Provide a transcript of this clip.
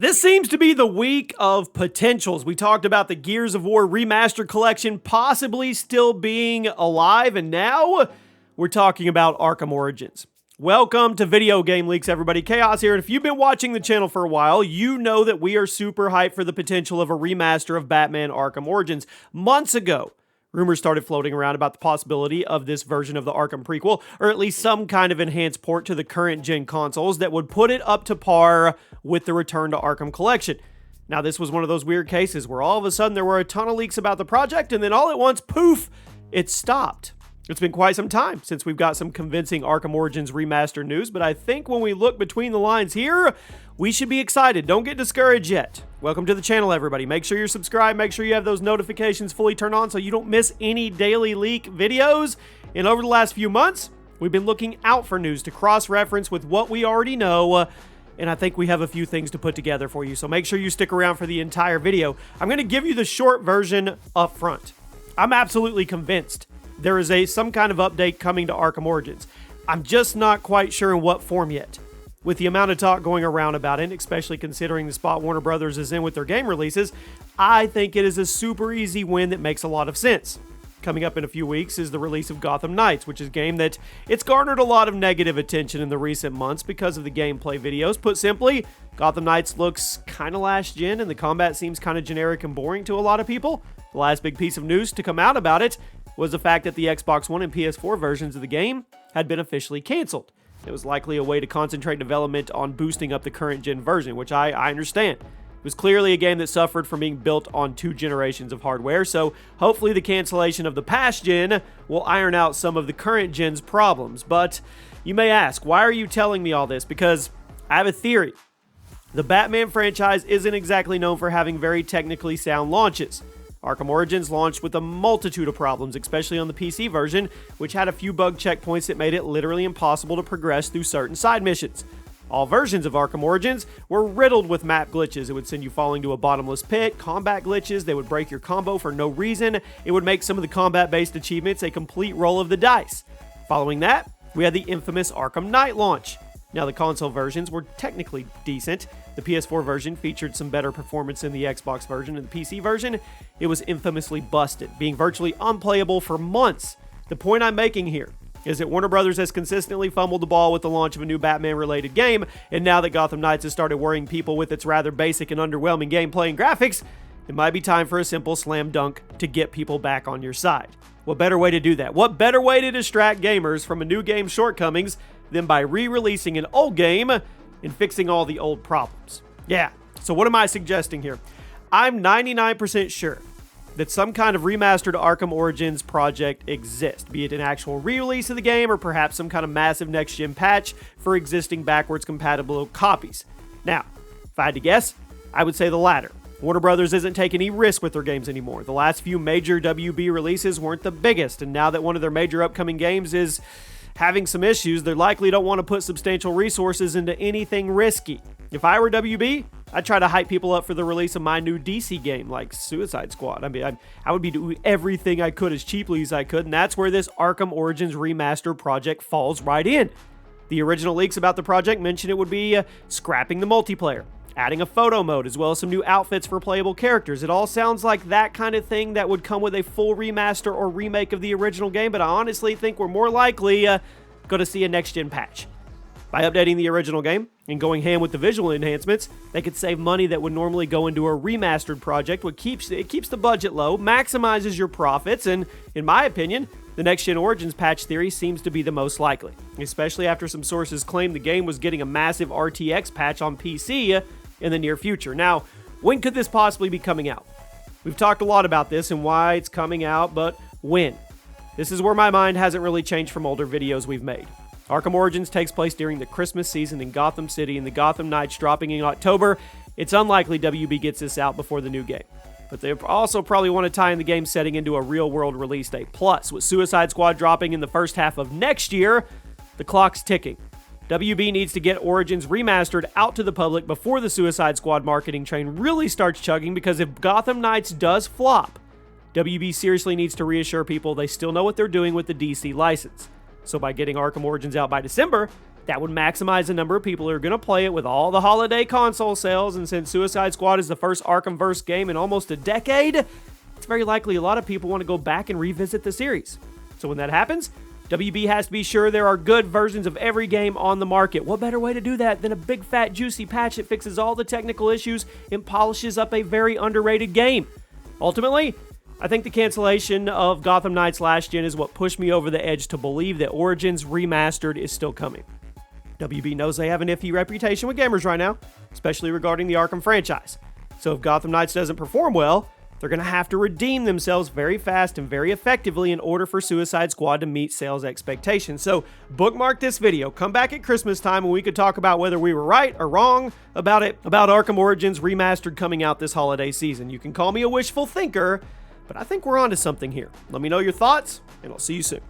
This seems to be the week of potentials. We talked about the Gears of War Remastered Collection possibly still being alive, and now we're talking about Arkham Origins. Welcome to Video Game Leaks, everybody. Chaos here, and if you've been watching the channel for a while, you know that we are super hyped for the potential of a remaster of Batman Arkham Origins. Months ago, rumors started floating around about the possibility of this version of the Arkham prequel, or at least some kind of enhanced port to the current gen consoles that would put it up to par with the Return to Arkham collection. Now, this was one of those weird cases where all of a sudden there were a ton of leaks about the project, and then all at once, poof, it stopped. It's been quite some time since we've got some convincing Arkham Origins remaster news, but I think when we look between the lines here, we should be excited. Don't get discouraged yet. Welcome to the channel, everybody. Make sure you're subscribed. Make sure you have those notifications fully turned on so you don't miss any daily leak videos. And over the last few months, we've been looking out for news to cross-reference with what we already know, and I think we have a few things to put together for you, so make sure you stick around for the entire video. I'm going to give you the short version up front. I'm absolutely convinced there is some kind of update coming to Arkham Origins. I'm just not quite sure in what form yet. With the amount of talk going around about it, especially considering the spot Warner Brothers is in with their game releases, I think it is a super easy win that makes a lot of sense. Coming up in a few weeks is the release of Gotham Knights, which is a game that it's garnered a lot of negative attention in the recent months because of the gameplay videos. Put simply, Gotham Knights looks kind of last gen and the combat seems kind of generic and boring to a lot of people. The last big piece of news to come out about it was the fact that the Xbox One and PS4 versions of the game had been officially canceled. It was likely a way to concentrate development on boosting up the current gen version, which I understand. It was clearly a game that suffered from being built on 2 generations of hardware, so hopefully the cancellation of the past gen will iron out some of the current gen's problems. But you may ask, why are you telling me all this? Because I have a theory. The Batman franchise isn't exactly known for having very technically sound launches. Arkham Origins launched with a multitude of problems, especially on the PC version, which had a few bug checkpoints that made it literally impossible to progress through certain side missions. All versions of Arkham Origins were riddled with map glitches. It would send you falling to a bottomless pit, combat glitches, they would break your combo for no reason, it would make some of the combat-based achievements a complete roll of the dice. Following that, we had the infamous Arkham Knight launch. Now, the console versions were technically decent. The PS4 version featured some better performance than the Xbox version, and the PC version, it was infamously busted, being virtually unplayable for months. The point I'm making here is that Warner Brothers has consistently fumbled the ball with the launch of a new Batman-related game, and now that Gotham Knights has started worrying people with its rather basic and underwhelming gameplay and graphics, it might be time for a simple slam dunk to get people back on your side. What better way to do that? What better way to distract gamers from a new game's shortcomings than by re-releasing an old game and fixing all the old problems? Yeah, so what am I suggesting here? I'm 99% sure that some kind of remastered Arkham Origins project exists, be it an actual re-release of the game or perhaps some kind of massive next-gen patch for existing backwards compatible copies. Now, if I had to guess, I would say the latter. Warner Brothers isn't taking any risk with their games anymore. The last few major WB releases weren't the biggest, and now that one of their major upcoming games is having some issues, they likely don't want to put substantial resources into anything risky. If I were WB, I'd try to hype people up for the release of my new DC game, like Suicide Squad. I mean, I would be doing everything I could as cheaply as I could, and that's where this Arkham Origins Remaster project falls right in. The original leaks about the project mentioned it would be scrapping the multiplayer, adding a photo mode, as well as some new outfits for playable characters. It all sounds like that kind of thing that would come with a full remaster or remake of the original game, but I honestly think we're more likely going to see a next-gen patch. By updating the original game and going ham with the visual enhancements, they could save money that would normally go into a remastered project, which keeps the budget low, maximizes your profits, and in my opinion, the next-gen Origins patch theory seems to be the most likely, especially after some sources claim the game was getting a massive RTX patch on PC in the near future. Now, when could this possibly be coming out? We've talked a lot about this and why it's coming out, but when? This is where my mind hasn't really changed from older videos we've made. Arkham Origins takes place during the Christmas season in Gotham City, and the Gotham Knights dropping in October. It's unlikely WB gets this out before the new game. But they also probably want to tie in the game setting into a real-world release date. Plus, with Suicide Squad dropping in the first half of next year, the clock's ticking. WB needs to get Origins remastered out to the public before the Suicide Squad marketing train really starts chugging, because if Gotham Knights does flop, WB seriously needs to reassure people they still know what they're doing with the DC license. So by getting Arkham Origins out by December, That would maximize the number of people who are going to play it with all the holiday console sales, and since Suicide Squad is the first Arkhamverse game in almost a decade, it's very likely a lot of people want to go back and revisit the series. So when that happens, WB has to be sure there are good versions of every game on the market. What better way to do that than a big fat juicy patch that fixes all the technical issues and polishes up a very underrated game? Ultimately, I think the cancellation of Gotham Knights last gen is what pushed me over the edge to believe that Origins Remastered is still coming. WB knows they have an iffy reputation with gamers right now, especially regarding the Arkham franchise. So if Gotham Knights doesn't perform well, they're going to have to redeem themselves very fast and very effectively in order for Suicide Squad to meet sales expectations. So bookmark this video. Come back at Christmas time and we could talk about whether we were right or wrong about Arkham Origins Remastered coming out this holiday season. You can call me a wishful thinker, but I think we're onto something here. Let me know your thoughts, and I'll see you soon.